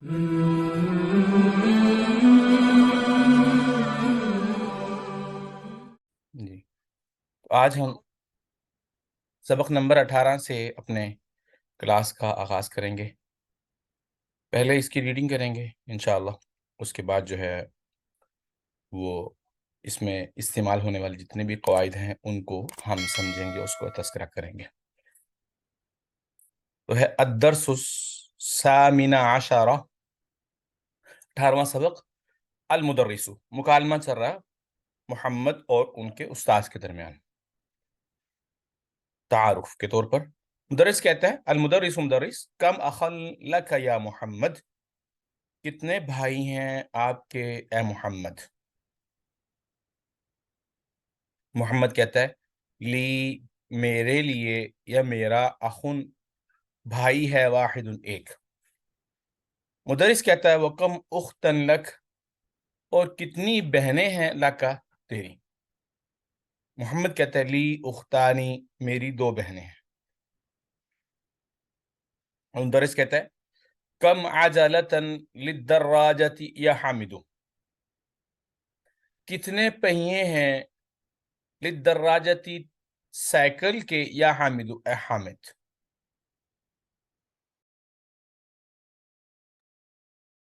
جی، آج ہم سبق نمبر 18 سے اپنے کلاس کا آغاز کریں گے۔ پہلے اس کی ریڈنگ کریں گے انشاءاللہ، اس کے بعد جو ہے وہ اس میں استعمال ہونے والے جتنے بھی قواعد ہیں ان کو ہم سمجھیں گے، اس کو تذکرہ کریں گے۔ تو ہے الدرس الثامن عشرہ، 18واں سبق، المدرس، مکالمہ چل رہا محمد اور ان کے استاذ کے درمیان۔ تعارف کے طور پر مدرس کہتا ہے، المدرس مدرس، کم اخن لک یا محمد، کتنے بھائی ہیں آپ کے اے محمد؟ محمد کہتا ہے، لی، میرے لیے، یا میرا، اخن، بھائی ہے، واحد، ایک۔ مدرس کہتا ہے، وکم اختن لک، اور کتنی بہنیں ہیں، لکا، تیری۔ محمد کہتا ہے، لی اختانی، میری 2 بہنیں ہیں۔ مدرس کہتا ہے، کم عجلتن للدراجت یا حامد، کتنے پہیے ہیں للدراجتی، سائیکل کے، یا حامد، اے حامد۔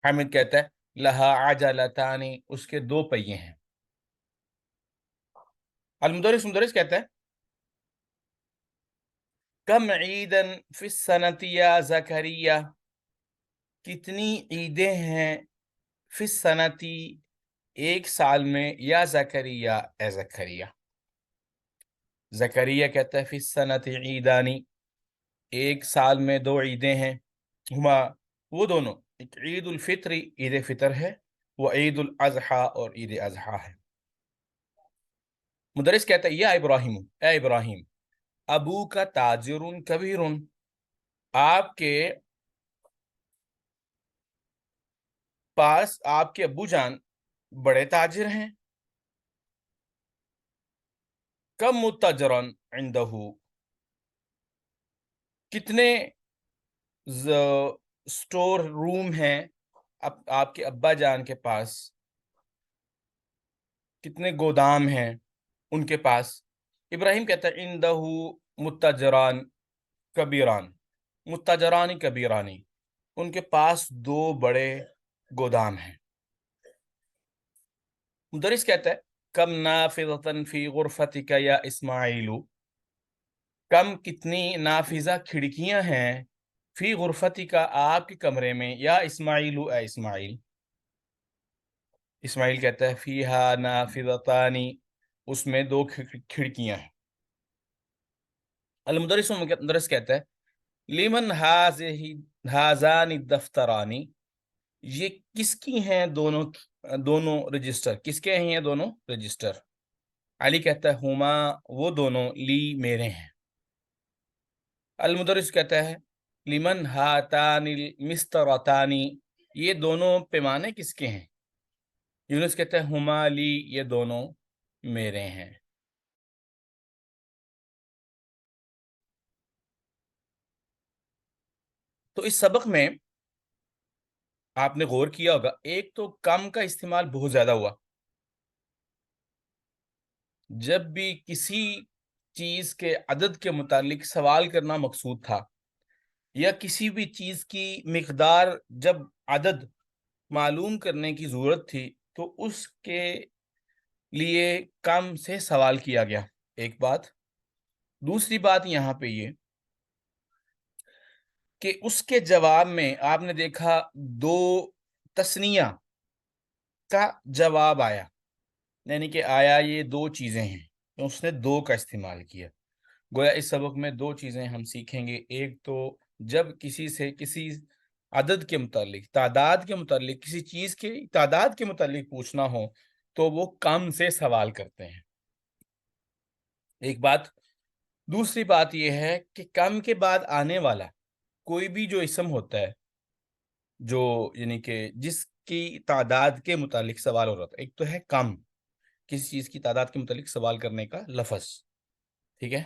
حامد کہتا ہے، لہا عجلتانی، اس کے 2 پہیے ہیں۔ مدرس کہتا ہے، کم عیدن فی السنۃ یا زکریا، کتنی عیدیں ہیں فی السنۃ، ایک سال میں، یا زکریا، اے زکریا۔ زکریا کہتا ہے، فی السنۃ عیدانی، ایک سال میں 2 عیدیں ہیں، ہما، وہ دونوں، ایک عید الفطر، عید فطر ہے، وہ عید الاضحیٰ، اور عید اضحیٰ ہے۔ مدرس کہتا ہے، یا ابراہیم، اے ابراہیم، ابو کا تاجر کبیر، آپ کے پاس، آپ کے ابو جان بڑے تاجر ہیں۔ کم متاجرن عندہ، کتنے سٹور روم ہیں آپ کے ابا جان کے پاس، کتنے گودام ہیں ان کے پاس؟ ابراہیم کہتا ہے، عندہ متاجران کبیران، متاجرانی کبیرانی، ان کے پاس 2 بڑے گودام ہیں۔ مدرس کہتا ہے، کم نافذۃ فی غرفتک یا اسماعیل، کم کتنی نافذہ کھڑکیاں ہیں، فی غرفتک، آپ کے کمرے میں، یا اسماعیل، اے اسماعیل۔ اسماعیل کہتا ہے، فیہا نافذتان، اس میں 2 کھڑکیاں ہیں۔ مدرس کہتا ہے، لمن ہازان الدفترانی، یہ کس کی ہیں دونوں رجسٹر، کس کے ہیں یہ دونوں رجسٹر؟ علی کہتا ہے، ہما، وہ دونوں، لی، میرے ہیں۔ المدرس کہتا ہے، لمن ہاتان المسطرتانی، یہ دونوں پیمانے کس کے ہیں؟ یونس کہتا ہے، ہما لی، یہ دونوں میرے ہیں۔ تو اس سبق میں آپ نے غور کیا ہوگا، ایک تو کم کا استعمال بہت زیادہ ہوا۔ جب بھی کسی چیز کے عدد کے متعلق سوال کرنا مقصود تھا، یا کسی بھی چیز کی مقدار، جب عدد معلوم کرنے کی ضرورت تھی، تو اس کے لیے کم سے سوال کیا گیا، ایک بات۔ دوسری بات یہاں پہ یہ کہ اس کے جواب میں آپ نے دیکھا 2 تثنیہ کا جواب آیا، یعنی کہ آیا یہ 2 چیزیں ہیں، اس نے 2 کا استعمال کیا۔ گویا اس سبق میں 2 چیزیں ہم سیکھیں گے۔ ایک تو جب کسی سے کسی عدد کے متعلق، تعداد کے متعلق، کسی چیز کی تعداد کے متعلق پوچھنا ہو تو وہ کم سے سوال کرتے ہیں، ایک بات۔ دوسری بات یہ ہے کہ کم کے بعد آنے والا کوئی بھی جو اسم ہوتا ہے، جو یعنی کہ جس کی تعداد کے متعلق سوال ہو رہا تھا، ایک تو ہے کم، کسی چیز کی تعداد کے متعلق سوال کرنے کا لفظ، ٹھیک ہے،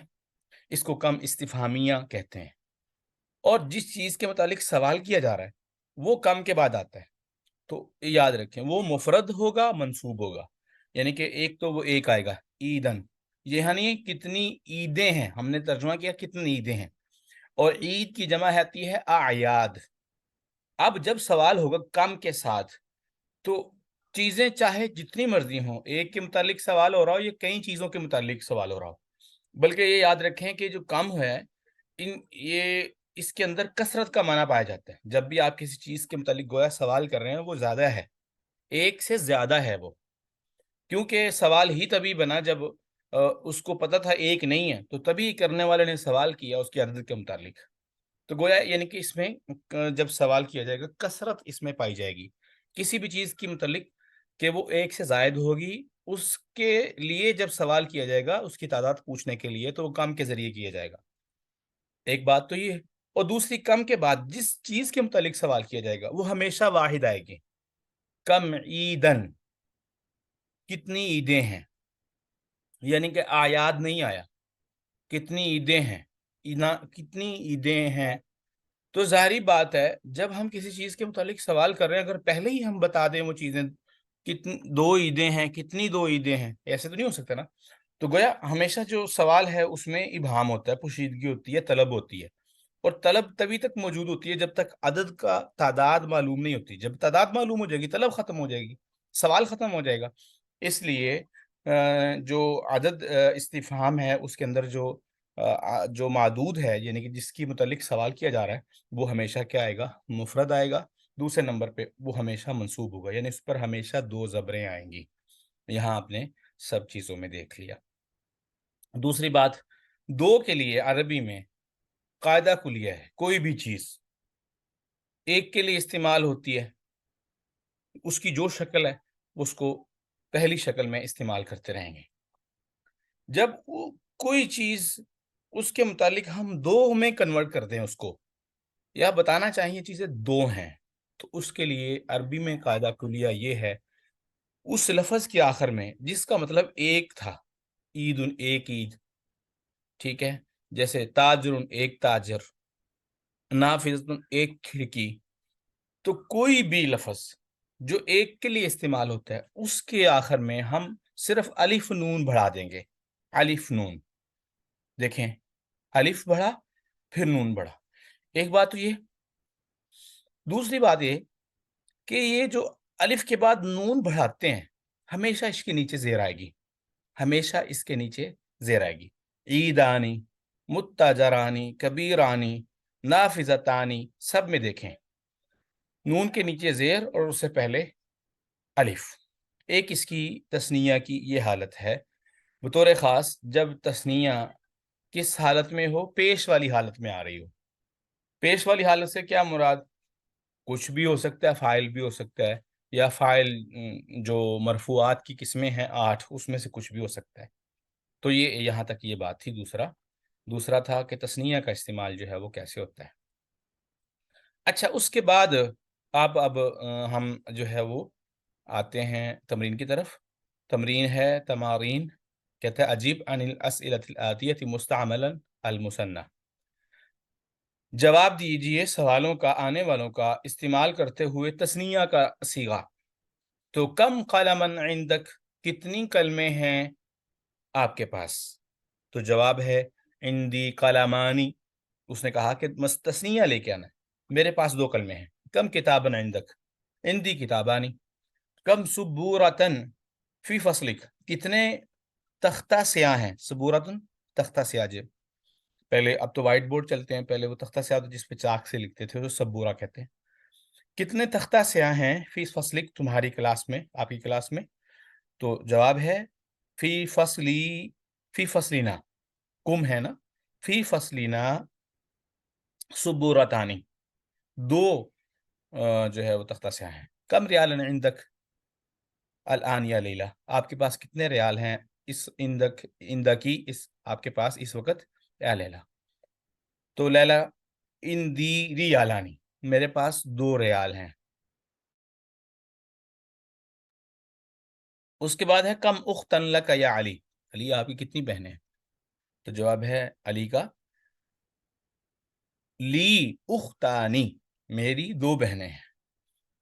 اس کو کم استفہامیہ کہتے ہیں۔ اور جس چیز کے متعلق سوال کیا جا رہا ہے وہ کم کے بعد آتا ہے، تو یاد رکھیں وہ مفرد ہوگا، منصوب ہوگا، یعنی کہ ایک تو وہ ایک آئے گا عیدن، یعنی کتنی عیدیں ہیں، ہم نے ترجمہ کیا کتنی عیدیں ہیں، اور عید کی جمع آتی ہے اعیاد۔ اب جب سوال ہوگا کم کے ساتھ تو چیزیں چاہے جتنی مرضی ہوں، ایک کے متعلق سوال ہو رہا ہو یا کئی چیزوں کے متعلق سوال ہو رہا ہو، بلکہ یہ یاد رکھیں کہ جو کم ہے یہ اس کے اندر کثرت کا معنی پایا جاتا ہے۔ جب بھی آپ کسی چیز کے متعلق گویا سوال کر رہے ہیں وہ زیادہ ہے، ایک سے زیادہ ہے وہ، کیونکہ سوال ہی تبھی بنا جب اس کو پتہ تھا ایک نہیں ہے، تو تبھی کرنے والے نے سوال کیا اس کی عدد کے متعلق۔ تو گویا یعنی کہ اس میں جب سوال کیا جائے گا کثرت اس میں پائی جائے گی کسی بھی چیز کی متعلق کہ وہ ایک سے زائد ہوگی، اس کے لیے جب سوال کیا جائے گا اس کی تعداد پوچھنے کے لیے تو وہ کم کے ذریعے کیا جائے گا۔ ایک بات تو یہ ہے، اور دوسری کم کے بعد جس چیز کے متعلق سوال کیا جائے گا وہ ہمیشہ واحد آئے گی، کم عیدن، کتنی عیدیں ہیں، یعنی کہ آیات نہیں آیا، کتنی عیدیں ہیں، کتنی عیدیں ہیں۔ تو ظاہری بات ہے جب ہم کسی چیز کے متعلق سوال کر رہے ہیں اگر پہلے ہی ہم بتا دیں وہ چیزیں کتنی دو عیدیں ہیں، کتنی دو عیدیں ہیں، ایسے تو نہیں ہو سکتا نا۔ تو گویا ہمیشہ جو سوال ہے اس میں ابہام ہوتا ہے، پوشیدگی ہوتی ہے، طلب ہوتی ہے، اور طلب تبھی تک موجود ہوتی ہے جب تک عدد کا تعداد معلوم نہیں ہوتی۔ جب تعداد معلوم ہو جائے گی طلب ختم ہو جائے گی، سوال ختم ہو جائے گا۔ اس لیے جو عدد استفہام ہے اس کے اندر جو معدود ہے، یعنی کہ جس کی متعلق سوال کیا جا رہا ہے، وہ ہمیشہ کیا آئے گا؟ مفرد آئے گا۔ دوسرے نمبر پہ وہ ہمیشہ منصوب ہوگا، یعنی اس پر ہمیشہ دو زبریں آئیں گی۔ یہاں آپ نے سب چیزوں میں دیکھ لیا۔ دوسری بات، دو کے لیے عربی میں قاعدہ کلیہ ہے، کوئی بھی چیز ایک کے لیے استعمال ہوتی ہے، اس کی جو شکل ہے اس کو پہلی شکل میں استعمال کرتے رہیں گے۔ جب کوئی چیز اس کے متعلق ہم دو میں کنورٹ کر دیں اس کو، یا بتانا چاہیے چیزیں دو ہیں، تو اس کے لیے عربی میں قاعدہ کلیہ یہ ہے، اس لفظ کے آخر میں جس کا مطلب ایک تھا، عید ایک عید، ٹھیک ہے، جیسے تاجر ایک تاجر، نافذ ایک کھڑکی، تو کوئی بھی لفظ جو ایک کے لیے استعمال ہوتا ہے اس کے آخر میں ہم صرف الف نون بڑھا دیں گے، الف نون، دیکھیں الف بڑھا پھر نون بڑھا، ایک بات تو یہ۔ دوسری بات یہ کہ یہ جو الف کے بعد نون بڑھاتے ہیں ہمیشہ اس کے نیچے زیر آئے گی، ہمیشہ اس کے نیچے زیر آئے گی۔ عیدانی، متاجرانی، کبیرانی، نافذتانی، سب میں دیکھیں نون کے نیچے زیر اور اس سے پہلے الف۔ ایک اس کی تثنیہ کی یہ حالت ہے، بطور خاص جب تثنیہ کس حالت میں ہو؟ پیش والی حالت میں آ رہی ہو۔ پیش والی حالت سے کیا مراد؟ کچھ بھی ہو سکتا ہے، فاعل بھی ہو سکتا ہے، یا فاعل جو مرفوعات کی قسمیں ہیں 8 اس میں سے کچھ بھی ہو سکتا ہے۔ تو یہ یہاں تک یہ بات تھی۔ دوسرا تھا کہ تثنیہ کا استعمال جو ہے وہ کیسے ہوتا ہے۔ اچھا، اس کے بعد اب ہم جو ہے وہ آتے ہیں تمرین کی طرف۔ تمرین ہے تمارین، کہتے ہیں اجیب عن الاسئلۃ الآتیۃ مستعملا المثنى، جواب دیجئے سوالوں کا آنے والوں کا استعمال کرتے ہوئے تثنیہ کا صیغہ۔ تو کم قلمن عندک، کتنی قلمیں ہیں آپ کے پاس؟ تو جواب ہے عندی قلمانی، اس نے کہا کہ تثنیہ لے کے آنا، میرے پاس 2 قلمیں ہیں۔ کم کتابن عندک، عندی کتابانی۔ کم سبورتن فی فصلک، کتنے تختہ سیاہ ہیں؟ سبورتن تختہ سیاہ، جب پہلے، اب تو وائٹ بورڈ چلتے ہیں، پہلے وہ تختہ سیاہ جس پہ چاک سے لکھتے تھے تو سبورہ کہتے ہیں۔ کتنے تختہ سیاہ ہیں فی فصلک، تمہاری کلاس میں، آپ کی کلاس میں؟ تو جواب ہے فی فصلی، فی فصلینا، کم ہے نا، فی فصلینا سبورتانی، 2 جو ہے وہ تختہ سیاہ ہیں۔ کم ریال عندک الان یا لیلہ، آپ کے پاس کتنے ریال ہیں اس اندکی، اس آپ کے پاس اس وقت، یا لیلہ؟ تو لیلہ اندی ریالانی، میرے پاس 2 ریال ہیں۔ اس کے بعد ہے کم اختن لک یا علی، علی آپ کی کتنی بہنیں ہیں؟ تو جواب ہے علی کا لی اختانی، میری 2 بہنیں ہیں۔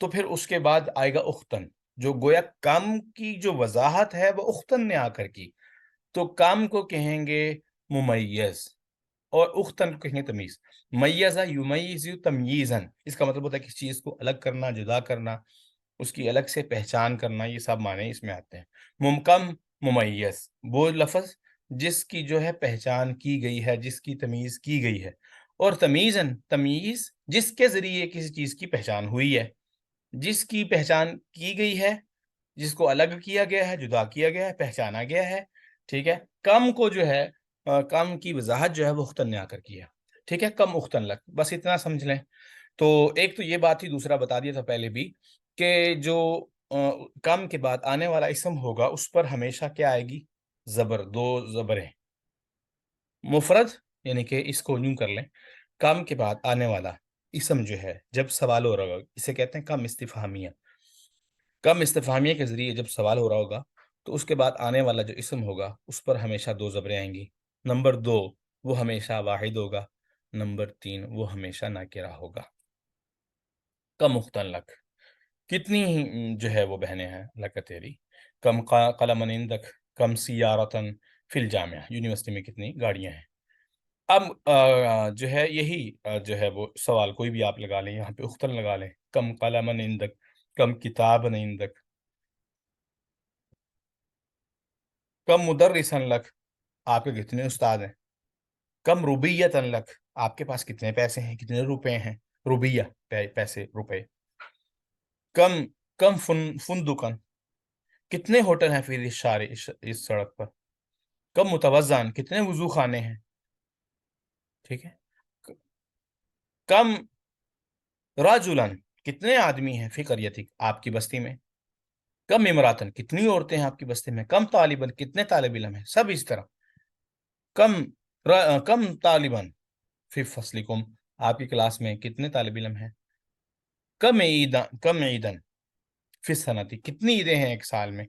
تو پھر اس کے بعد آئے گا اختن، جو گویا کم کی جو وضاحت ہے وہ اختن نے آ کر کی، تو کم کو کہیں گے ممیز اور اختن کو کہیں گے تمیز۔ میزہ یمیز تمییزن، اس کا مطلب ہوتا ہے کسی چیز کو الگ کرنا، جدا کرنا، اس کی الگ سے پہچان کرنا، یہ سب معنی اس میں آتے ہیں۔ ممکن ممیز وہ لفظ جس کی جو ہے پہچان کی گئی ہے، جس کی تمیز کی گئی ہے، اور تمیزن تمیز جس کے ذریعے کسی چیز کی پہچان ہوئی ہے، جس کی پہچان کی گئی ہے، جس کو الگ کیا گیا ہے، جدا کیا گیا ہے، پہچانا گیا ہے، ٹھیک ہے۔ کم کو جو ہے کم کی وضاحت جو ہے وہ اختن نے آ کر کیا، ٹھیک ہے، کم اختن لگ، بس اتنا سمجھ لیں۔ تو ایک تو یہ بات ہی، دوسرا بتا دیا تھا پہلے بھی کہ جو کم کے بعد آنے والا اسم ہوگا اس پر ہمیشہ کیا آئے گی؟ زبر، دو زبریں، مفرد، یعنی کہ اس کو یوں کر لیں، کم کے بعد آنے والا اسم جو ہے جب سوال ہو رہا ہوگا، اسے کہتے ہیں کم استفہامیہ۔ کم استفہامیہ کے ذریعے جب سوال ہو رہا ہوگا تو اس کے بعد آنے والا جو اسم ہوگا اس پر ہمیشہ دو زبریں آئیں گی۔ نمبر 2، وہ ہمیشہ واحد ہوگا۔ نمبر 3، وہ ہمیشہ ناکرہ ہوگا۔ کم اختن لک، کتنی جو ہے وہ بہنیں ہیں لک تیری، کم قلم عندک، کم سیارتن فی الجامعہ، یونیورسٹی میں کتنی گاڑیاں ہیں۔ اب جو ہے یہی جو ہے وہ سوال کوئی بھی آپ لگا لیں، یہاں پہ اختن لگا لیں، کم قلم عندک، کم کتاب عندک، کم مدرسن لک، آپ کے کتنے استاد ہیں، کم روبیتن لک، آپ کے پاس کتنے پیسے ہیں، کتنے روپے ہیں، روبیہ پیسے، روپے، کم کم فندقن، کتنے ہوٹل ہیں پھر اس شارع، اس سڑک پر، کم متوزان، کتنے وضو خانے ہیں، ٹھیک ہے، کم راجلن، کتنے آدمی ہیں فی قریتک، آپ کی بستی میں، کم امراتن، کتنی عورتیں ہیں آپ کی بستی میں، کم طالبن، کتنے طالب علم ہیں، سب اس طرح، کم کم طالبن فی فصلکم، آپ کی کلاس میں کتنے طالب علم ہیں، کم عیدن فی السنتی، کتنی عیدیں ہیں ایک سال میں،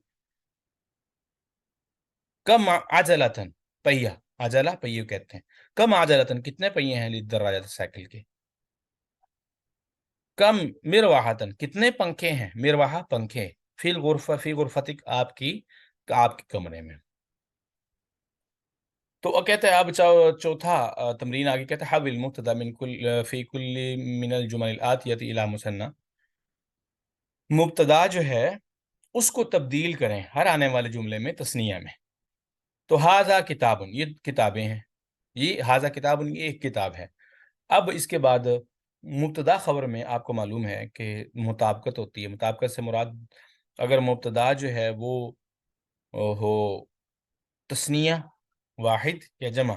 کم عجلتن، پہیہ، عجلہ پہیہ کہتے ہیں، کم عجلتن، کتنے پہیے ہیں للدراجۃ، سائیکل کے، کم مروحتن، کتنے پنکھے ہیں، مروحہ پنکھے، فی الغرفہ، فی غرفتک، آپ کے کمرے میں۔ تو وہ کہتے ہیں اب چوتھا تمرین آگے کہتے ہیں حول المبتدا من کل فی کل من الجمل الآتیۃ الی مثنى، مبتدا جو ہے اس کو تبدیل کریں ہر آنے والے جملے میں تثنیہ میں۔ تو ھذا کتاب، یہ کتابیں ہیں، یہ ھذا کتاب، یہ ایک کتاب ہے۔ اب اس کے بعد مبتدا خبر میں آپ کو معلوم ہے کہ مطابقت ہوتی ہے۔ مطابقت سے مراد اگر مبتدا جو ہے وہ ہو تثنیہ واحد یا جمع،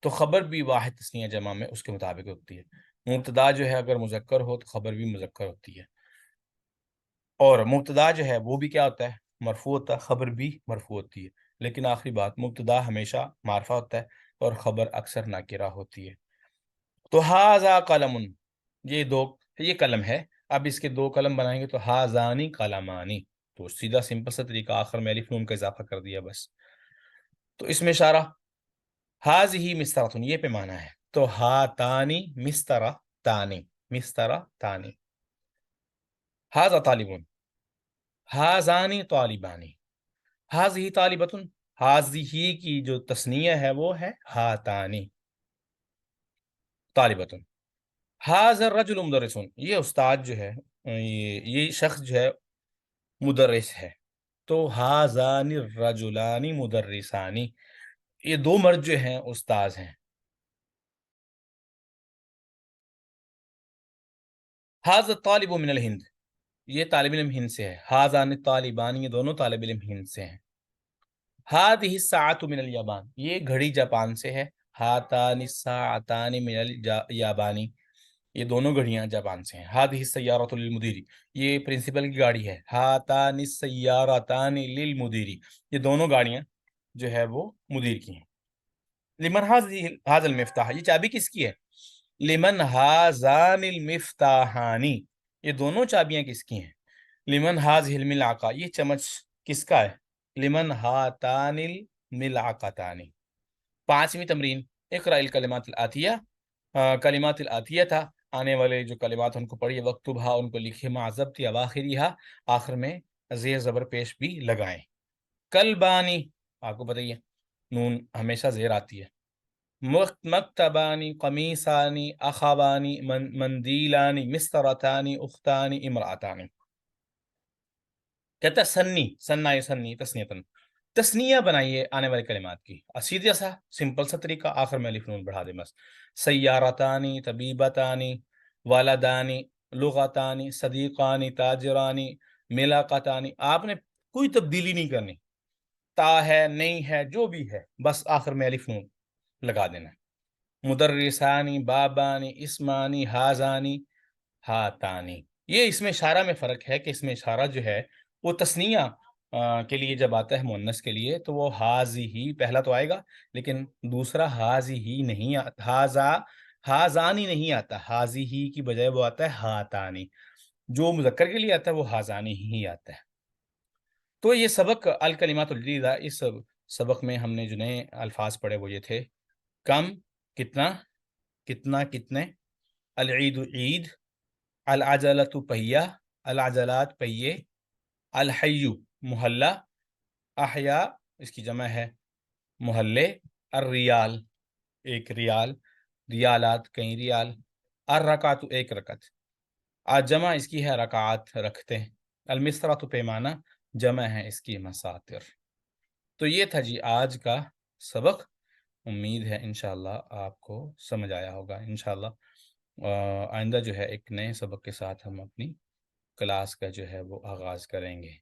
تو خبر بھی واحد تثنیہ جمع میں اس کے مطابق ہوتی ہے۔ مبتدا جو ہے اگر مذکر ہو تو خبر بھی مذکر ہوتی ہے، اور مبتدا جو ہے وہ بھی کیا ہوتا ہے؟ مرفوع ہوتا ہے، خبر بھی مرفوع ہوتی ہے۔ لیکن آخری بات، مبتدا ہمیشہ معرفہ ہوتا ہے اور خبر اکثر ناکرہ ہوتی ہے۔ تو ھذا قلم، یہ قلم ہے، اب اس کے دو قلم بنائیں گے تو ھذانی قلمانی، تو سیدھا سمپل سا طریقہ، آخر میں الف نون کا اضافہ کر دیا بس۔ تو اس میں اشارہ، ھذہ مسطرۃ، یہ پیمانہ ہے، تو ھاتانی مسطرہ تانی، مسطرہ تانی، ھذا طالب، ھذانی طالبانی، ھذہ طالبۃ، ھذہ کی جو تثنیہ ہے وہ ہے ھاتانی طالبۃ، ھذا الرجل مدرس، یہ استاد جو ہے، یہ شخص جو ہے مدرس ہے، تو ھذان الرجلان مدرسان، یہ دو مرد جو ہیں استاذ ہیں۔ ھذا الطالب من الہند، یہ طالب علم ہند سے ہے، ھذان الطالبان، یہ دونوں طالب علم ہند سے ہیں۔ ھذہ الساعۃ من الیابان، یہ گھڑی جاپان سے ہے، ھاتان الساعتان من الیابان، یہ دونوں گھڑیاں جاپان سے ہیں۔ ھذہ السیارۃ للمدیر، یہ پرنسپل کی گاڑی ہے، ھاتان السیارتان للمدیر، یہ دونوں گاڑیاں جو ہے وہ مدیر کی ہیں۔ لمن ھذا المفتاح، یہ چابی کس کی ہے؟ لمن ھذان المفتاحان، یہ دونوں چابیاں کس کی ہیں؟ لمن ھذہ الملعقہ، یہ چمچ کس کا ہے؟ لمن ھاتان الملعقتان۔ پانچویں تمرین، اقرأ الکلمات الآتیہ، کلمات الآتیہ تھا، آنے والے جو کلمات ان کو پڑھیے، وقتبھا ان کو لکھے، معذبتی اواخریہا آخر میں زیر زبر پیش بھی لگائیں. کلبانی آپ کو بتائیے نون ہمیشہ زیر آتی ہے. مکتبانی، قمیصانی، اخوانی، مندیلانی، مسترتانی، اختانی، امراتانی. کہتا ہے سنی، سننا سنی تسنیتن، تسنیہ بنائیے آنے والے کلمات کی. سیدھا سا سمپل سا طریقہ، آخر میں الف نون بڑھا دیں بس. سیارتانی، طبیبتانی، والدانی، لغتانی، صدیقانی، تاجرانی، ملاقتانی. آپ نے کوئی تبدیلی نہیں کرنی، تا ہے نہیں ہے جو بھی ہے بس آخر میں الف نون لگا دینا. مدرسانی، بابانی، اسمانی، ہازانی، ہاتانی. یہ اس میں اشارہ میں فرق ہے کہ اس میں اشارہ جو ہے وہ تثنیہ کے لیے جب آتا ہے مؤنث کے لیے تو وہ حاضی ہی پہلا تو آئے گا، لیکن دوسرا حاضی ہی نہیں آتا، حازانی نہیں آتا. حاضی ہی کی بجائے وہ آتا ہے ہاتانی. جو مذکر کے لیے آتا ہے وہ حازانی ہی آتا ہے. تو یہ سبق الکلمات الجدیدہ، اس سبق میں ہم نے جو نئے الفاظ پڑھے وہ یہ تھے: کم کتنا، کتنا کتنے، العید عید، العجلۃ پہیہ، العجلات پہیے، الحی محلہ، احیا اس کی جمع ہے محلے، الریال ایک ریال، ریالات کئی ریال، الرکعت ایک رکعت، جمع اس کی ہے رکعات رکھتے ہیں، المسطرۃ پیمانہ، جمع ہے اس کی مساطر. تو یہ تھا جی آج کا سبق. امید ہے انشاءاللہ آپ کو سمجھ آیا ہوگا. انشاءاللہ آئندہ جو ہے ایک نئے سبق کے ساتھ ہم اپنی کلاس کا جو ہے وہ آغاز کریں گے.